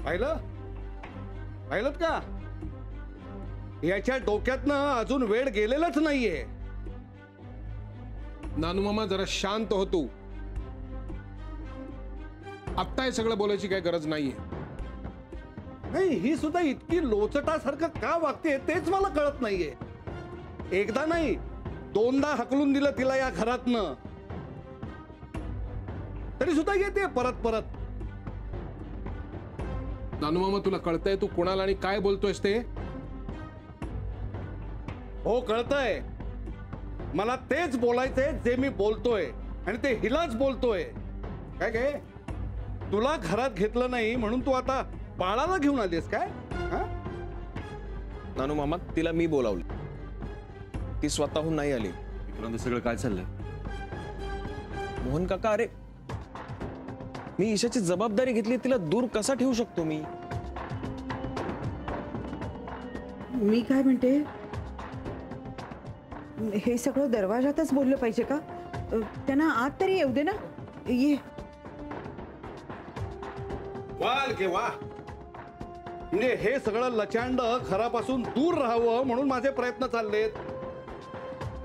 पाहिलं पाहिलं का? याच्या डोक्यातनं अजून वेळ गेलेलाच नाहीये. नानू मामा जरा शांत हो तू. आत्ता हे सगळं बोलायची काही गरज नाहीये. नाही, ही सुद्धा इतकी लोचटासारखं का वागते तेच मला कळत नाहीये. एकदा नाही 2दा हकलून दिलं तिला या घरातनं, तरी सुद्धा येते परत परत. नानू मामा तुला कळतंय तू कोणाला आणि काय बोलतोयस ते? हो कळतंय. मला तेच बोलायचंय जे मी बोलतोय आणि ते हिलाच बोलतोय. काय काय तुला घरात घेतलं नाही म्हणून तू आता बाळाला घेऊन आलीस काय? नानू मामा तिला मी बोलावली, ती स्वतःहून नाही आली. इकडून सगळं काय चाललंय? मोहन काका, अरे मी ईशाची जबाबदारी घेतली, तिला दूर कसा ठेवू शकतो मी? मी काय म्हणते, हे सगळं दरवाजातच बोललं पाहिजे का? त्यांना आत तरी येऊ दे ना. ये. वाल के वा. म्हणजे हे सगळं लचांड घरापासून दूर राहावं म्हणून माझे प्रयत्न चाललेत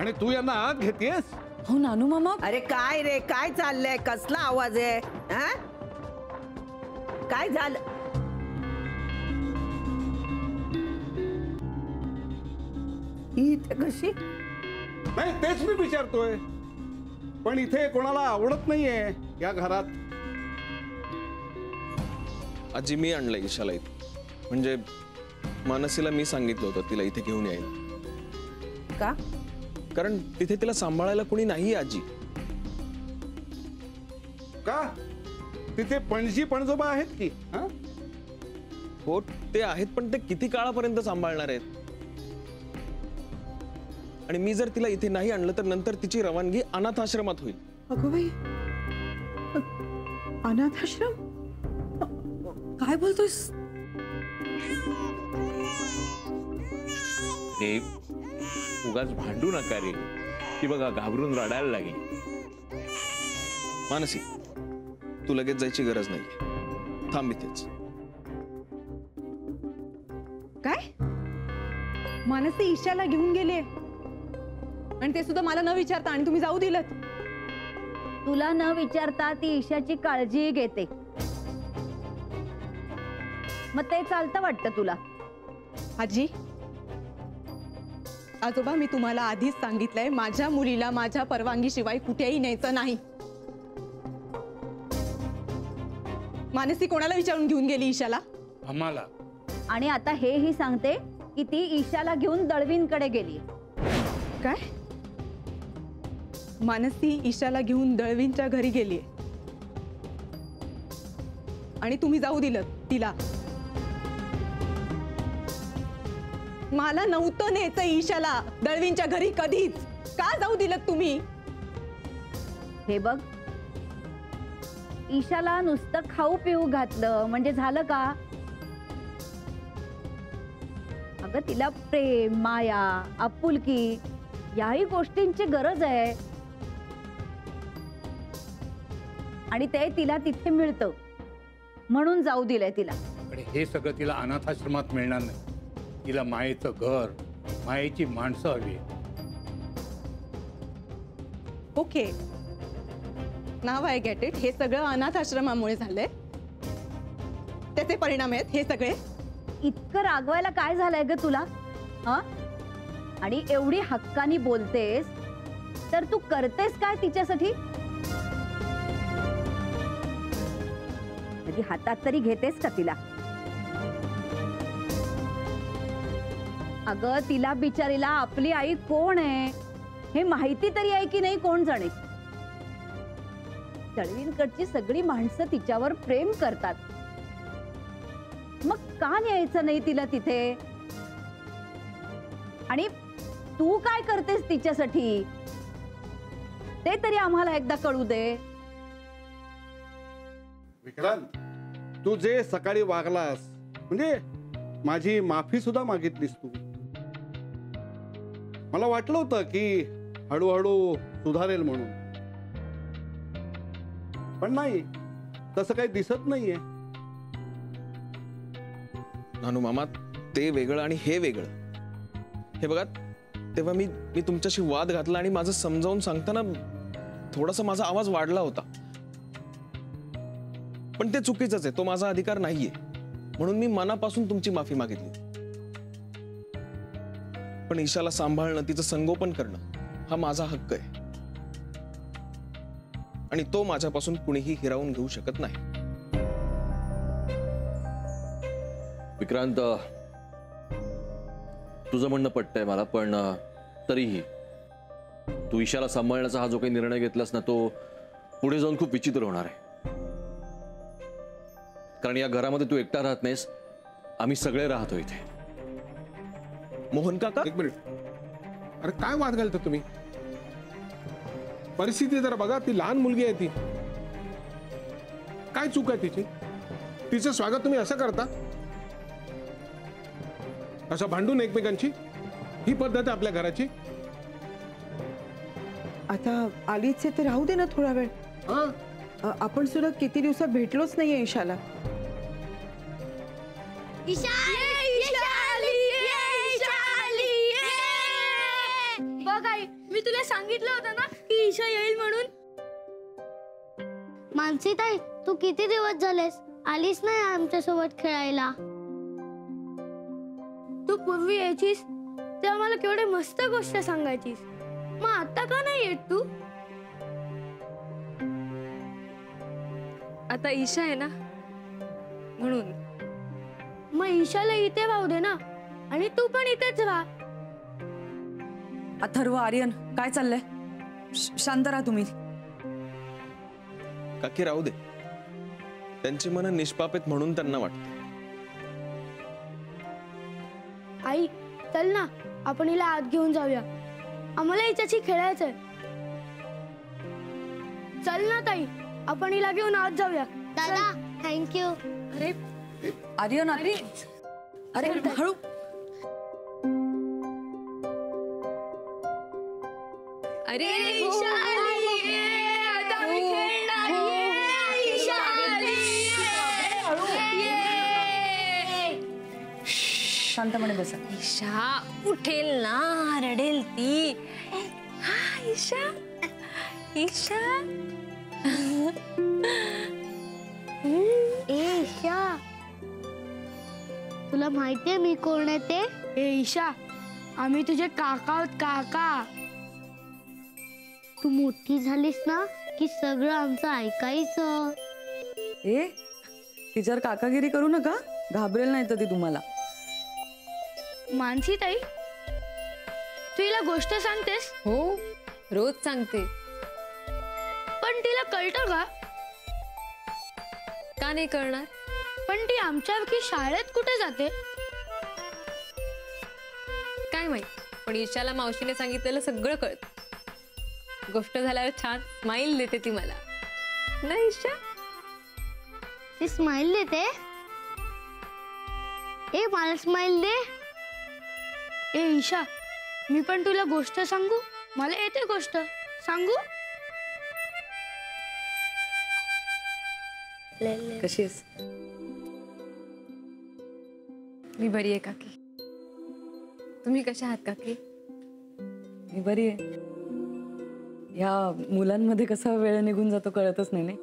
आणि तू यांना आत घेतेस. हो नानू मामा. अरे काय रे, काय चाललंय? कसला आवाज आहे? हा? काय झालं? ही इथे कशी? नाही तेच मी विचारतोय. पण इथे कोणाला आवडत नाहीये या घरात. आजी मी आणलं ईशाला इथे, म्हणजे मानसीला मी सांगितलं होतं तिला इथे घेऊन यायला. का? कारण तिथे तिला सांभाळायला कोणी नाही आजी. का? तिथे पणजी पणजोबा आहेत की? हो ते आहेत, पण ते किती काळापर्यंत सांभाळणार आहेत? आणि मी जर तिला इथे नाही आणलं तर नंतर तिची रवानगी अनाथ आश्रमात होईल. अगं बाई, अनाथ आश्रम? काय बोलतोयस? हे उगाच भांडू नका रे. ती बघा घाबरून रडायला लागली. मानसी तू लगेच जायची गरज नाही, थांब इथेच. काय? मानसी ईशाला घेऊन गेले आणि ते सुद्धा मला न विचारता, आणि तुम्ही जाऊ दिलं? तुला न विचारता ती ईशाची काळजी घेते, मग ते चालतं वाटतं तुला? आजी, आजोबा मी तुम्हाला आधीच सांगितलंय माझ्या मुलीला माझ्या परवानगी शिवाय कुठेही न्यायचं नाही. मानसी कोणाला विचारून घेऊन गेली ईशाला? आम्हाला. आणि आता हेही सांगते की ती ईशाला घेऊन दळवींकडे गेली. काय? मानसी ईशाला घेऊन दळवींच्या घरी गेली आणि तुम्ही जाऊ दिलं तिला? मला नव्हतं न्यायचं ईशाला दळवींच्या घरी कधीच. का जाऊ दिलं तुम्ही? हे बघ, ईशाला नुसतं खाऊ पिऊ घातलं म्हणजे झालं का? अगं तिला प्रेम, माया, आपुलकी याही गोष्टींची गरज आहे आणि ते तिला तिथे मिळतं म्हणून जाऊ दिलंय तिला. आणि हे सगळं तिला अनाथाश्रमात मिळणार नाही. तिला मायेचं घर, मायेची माणसं हवी. Okay, now I get it. हे सगळं अनाथ आश्रमामुळे झालंय, त्याचे परिणाम आहेत हे सगळे. इतकं रागवायला काय झालंय ग तुला? आणि एवढी हक्कानी बोलतेस तर तू करतेस काय तिच्यासाठी? कधी हातात तरी घेतेस का तिला? अगं तिला बिचारीला आपली आई कोण आहे हे माहिती तरी आहे की नाही कोण जाणे. दळवींकडची सगळी माणसं तिच्यावर प्रेम करतात, मग का न्यायचं नाही तिला तिथे? आणि तू काय करतेस तिच्यासाठी ते तरी आम्हाला एकदा कळू दे. विक्रांत, तू जे सकाळी वागलास म्हणजे माझी माफी सुद्धा मागितलीस तू. मला वाटलं होतं की हळूहळू सुधारेल म्हणून, पण नाही, तसं काही दिसत नाहीये. नानू मामा, ते वेगळं आणि हे वेगळं. हे बघा, तेव्हा मी तुमच्याशी वाद घातला आणि माझं समजावून सांगताना थोडासा माझा आवाज वाढला होता. पण ते चुकीचंच आहे, तो माझा अधिकार नाहीये. म्हणून मी मनापासून तुमची माफी मागितली. पण ईशाला सांभाळणं, तिचं संगोपन करणं हा माझा हक्क आहे आणि तो माझ्यापासून कुणीही हिरावून घेऊ शकत नाही. विक्रांत, तुझं म्हणणं पटतंय मला, पण तरीही तू ईशाला सांभाळण्याचा हा जो काही निर्णय घेतलास ना, तो पुढे जाऊन खूप विचित्र होणार आहे. कारण या घरामध्ये तू एकटा राहत नाहीस, आम्ही सगळे राहतो इथे. मोहन काका, एक मिनिट. अरे काय वाद घालता तुम्ही? परिस्थिती जरा बघा. ती लहान मुलगी आहे. ती काय चूक आहे तिची? तिचं स्वागत तुम्ही असं करता? असं भांडून एकमेकांची? ही पद्धत आहे आपल्या घराची? आता आलीच आहे तर राहू दे ना थोडा वेळ. हा, आपण सुद्धा किती दिवसात भेटलोच नाहीये ईशाला. बघ आई, मी तुला सांगितलं होतं ना की ईशा येईल म्हणून. मानसी ताई, तू किती दिवस झालेस आलीस नाही आमच्या सोबत खेळायला. तू पूर्वी यायचीस तेव्हा मला केवढे मस्त गोष्ट सांगायचीस. मग आता का नाही येत तू? आता ईशा आहे ना म्हणून. मग ईशाला इथे राहू दे ना, आणि तू पण इथेच राहा. अथर्व, आर्यन, काय चाललंय? शांत राहा तुम्ही. काकी राहू दे. त्यांची मनं निष्पाप आहेत म्हणून त्यांना वाटतं. आई, चल ना, आपण हिला आत घेऊन जाऊया. आम्हाला हिच्याशी खेळायचंय. चल ना ताई, आपण हिला घेऊन आत जाऊया. दादा, थँक्यू. अरे आर्यन, अरे अरे हळू. अरे ईशा आली, आता आम्ही खेळणार. ईशा आली. शांतपणे बसा. ईशा उठेल ना, रडेल ती. हा ईशा, ईशा. ए ईशा, तुला माहितीये मी कोण आहे ते? ए ईशा, आम्ही तुझे काका आहोत, काका. तू मोठी झालीस ना की सगळं आमचं ऐकायचं. ए, तिच्यावर काकागिरी करू नका, घाबरेल नाही तर ती तुम्हाला. मानसी ताई, तू हिला गोष्ट सांगतेस? हो, रोज सांगते. पण तिला कळतं का? का नाही करणार? पण ती आमच्यापैकी शाळेत कुठे जाते? काय माहित, पण ईशाला मावशीने सांगितलेलं सगळं कळत. गोष्ट झाल्यावर छान स्माइल देते ती मला. नाही ईशा? ती स्माइल देते? ए, मला स्माइल दे. ए ईशा, मी पण तुला गोष्ट सांगू? मला येते गोष्ट सांगू. कशी आहेस? मी बरी आहे काकी. तुम्ही कशा आहात काकी? मी बरी आहे. ह्या मुलांमध्ये कसा वेळ निघून जातो कळतच नाही. नाही,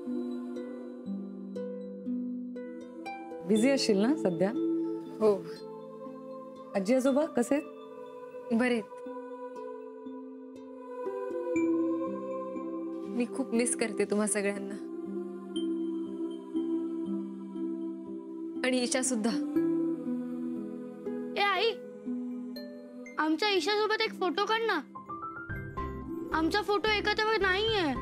बिझी असशील ना सध्या? हो. आजी आजोबा कसे आहेत? बरे. मी खूप मिस करते तुम्हा सगळ्यांना. आणि ईशा सुद्धा. ए आई, आमच्या ईशा सोबत एक फोटो काढ ना. आमचा फोटो एकत्र नाहीये.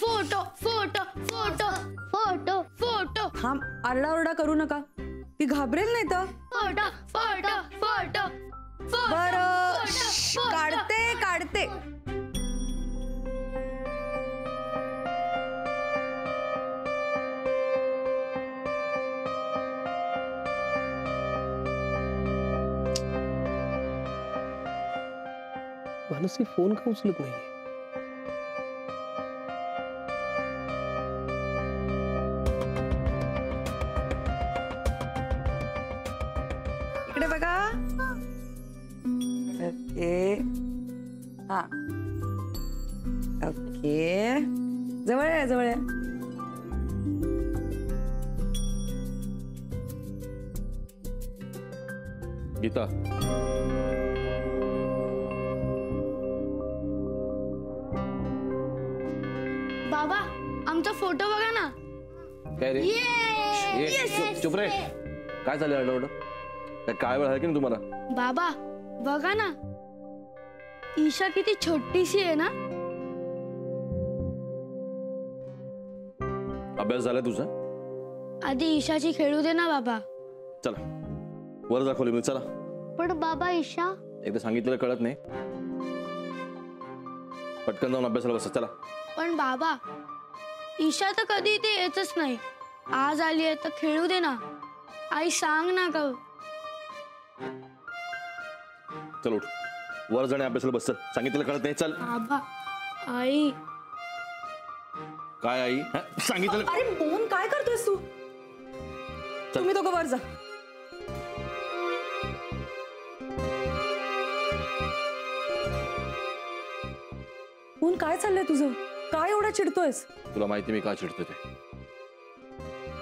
Photo photo photo photo photo. थांब, आरडाओरडा करू नका, ती घाबरेल नाही तर. Photo photo photo. बरं, काढते काढते. मानसी फोन का उचलत नाहीये? इकडे बघा. ओके. हा. ओके. जवळ आहे, जवळ आहे. गीता, बाबा आमचा फोटो बघा ना. काय रे? चुप रे. काय झालं अडवड? काय काळ वेळ आहे की नाही तुम्हाला? बाबा बघा ना, ईशा किती छोटीशी आहे ना. अभ्यास झालाय तुझा? आधी ईशाची खेळू दे ना बाबा. चला वर दाखवली मी. चला. पण बाबा ईशा. एकदा सांगितलेलं कळत नाही. पटकन जाऊन अभ्यासाला बसा. चला. पण बाबा ईशा तर कधी इथे येतच नाही. आज आली आहे तर खेळू दे ना. आई सांग ना ग. चल उठ. वर जाणे अभ्यासाला बस. चल. सांगितलेलं कळत नाही. चल. बाबा आई. काय आई? सांगितलेलं. अरे मोहन काय करतोयस तू? तुम्ही दोघं वर जा. मोहन काय चाललंय तुझं? काय एवढा चिडतोयस? तुला माहिती मी का चिडतो ते?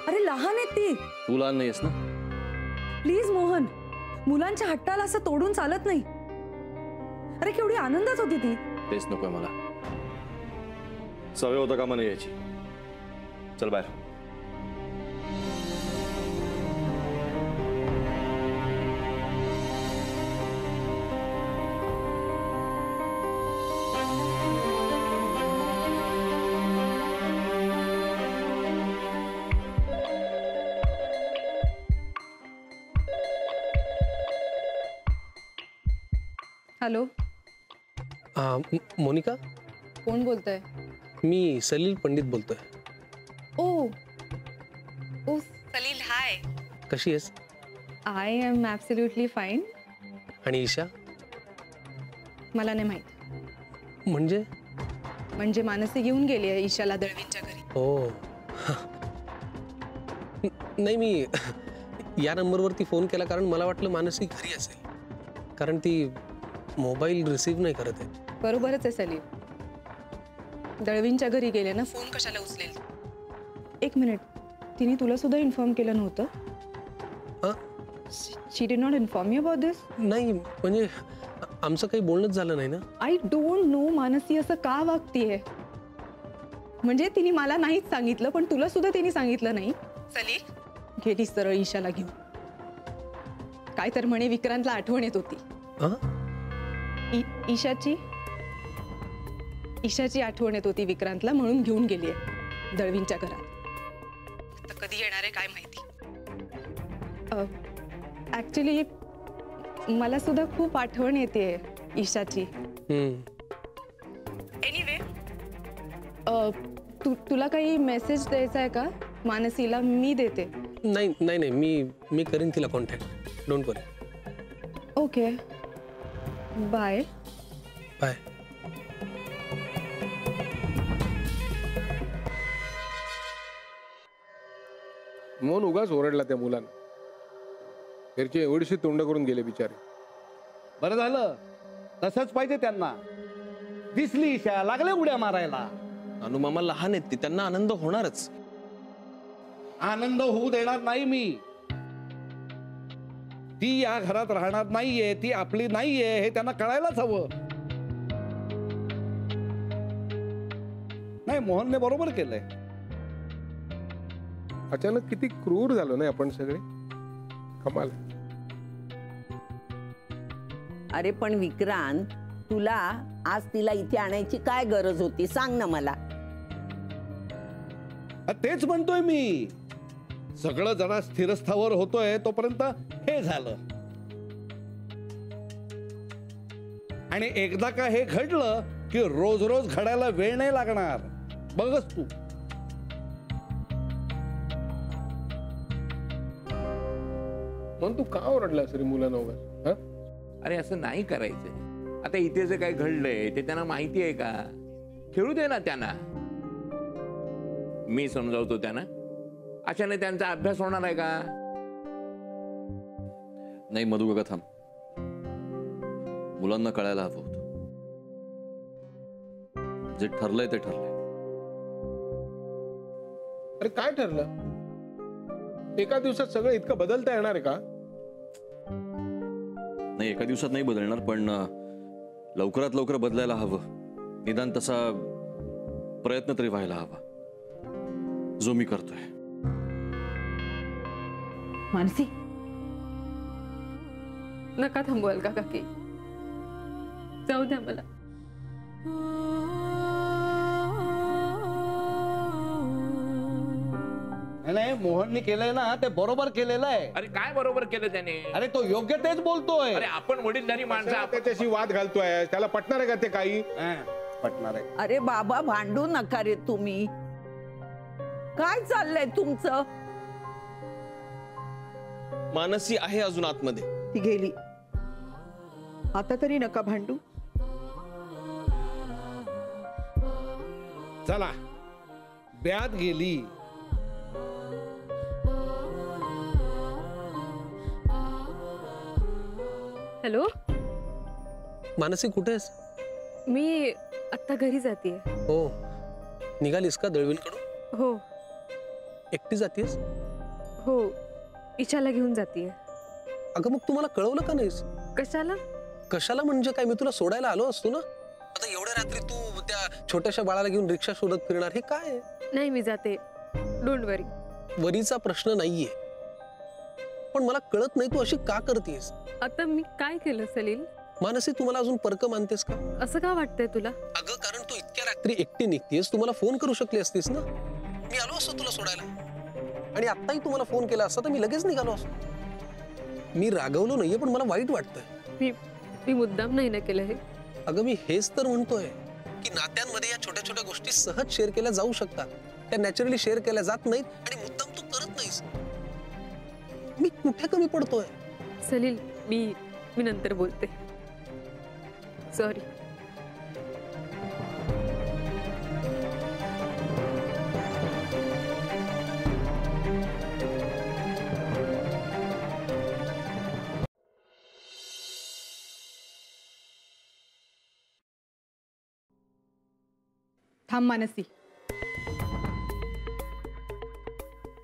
अरे लहान आहे ती. तू लहान नाहीस ना. प्लीज मोहन, मुलांच्या हट्टाला असं तोडून चालत नाही. अरे केवढी आनंदात होती ती. तेच नकोय मला. सवय होतं का मला यायची. चल बाहेर. हॅलो. मोनिका, कोण बोलतंय? मी सलील पंडित बोलतोय. ओ ओ सलील, हाय. कशी आहेस? I am absolutely fine. आणि ईशा? मला नाही माहित. म्हणजे मानसी घेऊन गेली आहे ईशाला दळवींच्या घरी. हो. नाही, मी या नंबरवरती फोन केला कारण मला वाटलं मानसी घरी असेल, कारण ती मोबाईल रिसीव्ह नाही करत आहे. बरोबरच आहे सलील. दळवींच्या घरी गेले ना, फोन कशाला उचलेल? एक मिनिट, तिने तुला सुद्धा इन्फॉर्म केलं नव्हतं? She did not inform you about this? नाही, म्हणजे आमचं काही बोलणंच झालं नाही ना. आय डोंट नो मानसी असं का वागतीये. म्हणजे तिने मला नाहीच सांगितलं, पण तुला सुद्धा तिने सांगितलं नाही. सलील गेली सरळ ईशाला घेऊन. काय तर म्हणे विक्रांतला आठवण येत होती. ईशाची आठवण येत होती विक्रांतला, म्हणून घेऊन गेली आहे दळवींच्या घरात. तर कधी येणार आहे काय माहिती. ऍक्च्युली मला सुद्धा खूप आठवण येते ईशाची. एनिवे, तुला काही मेसेज द्यायचा आहे का मानसीला? मी देते. नाही, मी करीन तिला contact. Don't worry. Okay, bye. Bye. Mohan उगाच ओरडला त्या मुलांना. घरची एवढीशी तोंड करून गेले बिचारे. बरं झालं, तसंच पाहिजे त्यांना. दिसली ईशा, लागले उड्या मारायला. अनुमामा लहान आहेत ती, त्यांना आनंद होणारच. आनंद होऊ देणार नाही मी. ती या घरात राहणार नाहीये, ती आपली नाहीये, हे त्यांना कळायलाच हवं. नाही, मोहनने बरोबर केलंय. अचानक किती क्रूर झालो ना आपण सगळे. कमाल. अरे पण विक्रांत, तुला आज तिला इथे आणायची काय गरज होती सांग ना मला. तेच म्हणतोय मी. सगळं जरा स्थिरस्थावर होतोय तोपर्यंत हे झालं. आणि एकदा का हे घडलं की रोज रोज घडायला वेळ नाही लागणार. बघच तू. म्हणून तू का ओरडला रे मुलांना उगाच? अरे असं नाही करायचं. आता इथे जे काय घडलंय ते त्यांना माहिती आहे का? खेळू दे ना त्यांना. मी समजावतो त्यांना. अशाने त्यांचा अभ्यास होणार आहे का? नाही मधु काका, थांब. मुलांना कळायला हवं होतं. जे ठरलंय ते ठरलंय. अरे काय ठरलं? एका दिवसात सगळं इतकं बदलता येणार आहे का? नाही, एका दिवसात नाही बदलणार, पण लवकरात लवकर बदलायला हवं. निदान तसा प्रयत्न तरी व्हायला हवा, जो मी करतोय. मानसी, नका थांबवाल का काकी? जाऊ द्या मला. नाही, मोहननी केलंय ना ते बरोबर केलेलं आहे. अरे काय बरोबर केलं त्याने? अरे तो योग्य तेच बोलतोय. अरे आपण वडीलधारी माणसं, आपण त्याच्याशी वाद घालतोय, त्याला पटणार आहे का ते काही? पटणार आहे. अरे बाबा, भांडू नका रे तुम्ही. काय चाललंय तुमचं? मानसी आहे अजून आतमध्ये. ती गेली, आता तरी नका भांडू. चला, ब्यात गेली. हॅलो, मानसी कुठे आहेस? मी आता घरी जातेय. हो, निघालीस का दळवींकडून? हो एकटी जातीयस? हो, ईशाला घेऊन जातेय. अगं मग तुम्हाला कळवलं का नाहीस? कशाला? कशाला म्हणजे काय, मी तुला सोडायला आलो असतो ना. आता एवढ्या रात्री तू त्या छोट्याशा बाळाला घेऊन रिक्षा शोधत फिरणार, हे काय? नाही, मी जाते, डोंट वरी. वरीचा प्रश्न नाहीये, पण मला कळत नाही तू अशी का करतेस? आता मी काय केलं सलील? मानसी, तुम्हाला अजून परक मानतेस का? असं का वाटतंय तुला? अगं कारण तू इतक्या रात्री एकटी निघतेस, तुम्हाला फोन करू शकली असतीस ना. मी आलो असतो तुला सोडायला, आणि आत्ताही तुम्हाला फोन केला असता तर मी लगेच निघालो असतो. मी रागवलो नाहीये, पण मला वाईट वाटतंय. मी मुद्दाम नाही ना केलं हे. अगं मी हेच तर म्हणतोय की नात्यांमध्ये या छोट्या छोट्या गोष्टी सहज शेअर केल्या जाऊ शकतात. त्या नॅचरली शेअर केल्या जात नाहीत, आणि मुद्दाम तू करत नाहीस. मी कुठे कमी पडतोय? सलील, मी नंतर बोलते. सॉरी. थांब मानसी,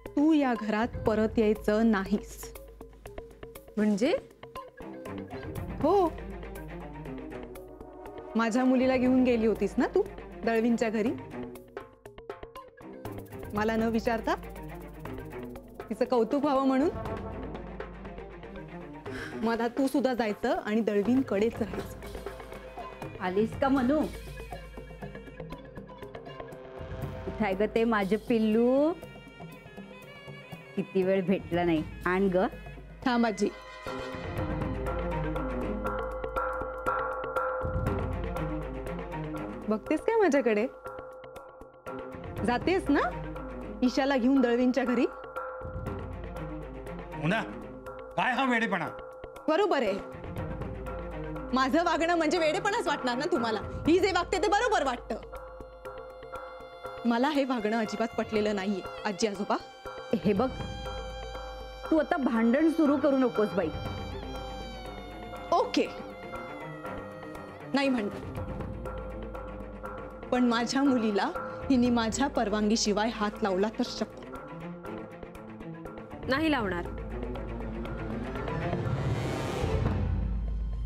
तू या घरात परत यायचं नाहीस. म्हणजे? हो, माझ्या मुलीला घेऊन गेली होतीस ना तू दळवींच्या घरी, मला न विचारता, तिचं कौतुक व्हावं म्हणून. मला तू सुद्धा जायचं आणि दळवींकडेच राहायचं. आलीस का मनू? कुठाय ग ते माझे पिल्लू? किती वेळ भेटला नाही. आण ग. थांब आजी. बघतेस काय माझ्याकडे? जातेस ना ईशाला घेऊन दळवींच्या घरी? मुना, काय हा वेडेपणा? बरोबर आहे, माझं वागणं म्हणजे वेडेपणाच वाटणार ना तुम्हाला. ही जे वागते ते बरोबर वाटतं. मला हे वागणं अजिबात पटलेलं नाहीये आजी आजोबा. हे बघ, तू आता भांडण सुरू करू नकोस बाई. ओके, नाही म्हणत, पण माझ्या मुलीला हिने माझ्या परवानगीशिवाय हात लावला तर शपथ नाही लावणार.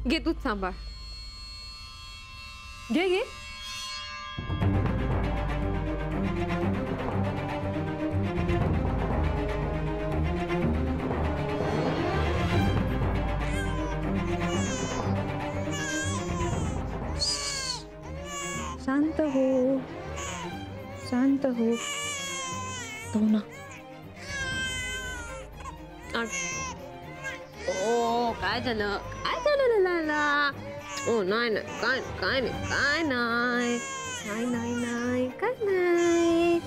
घे तूच सांभाळ. घे घे. शांत हो, शांत हो. तो ना. ओ काय झालं? काय झालं लाला? ओ नाही नाही, काय काय नाही, काय नाही, काय नाही, काय नाही.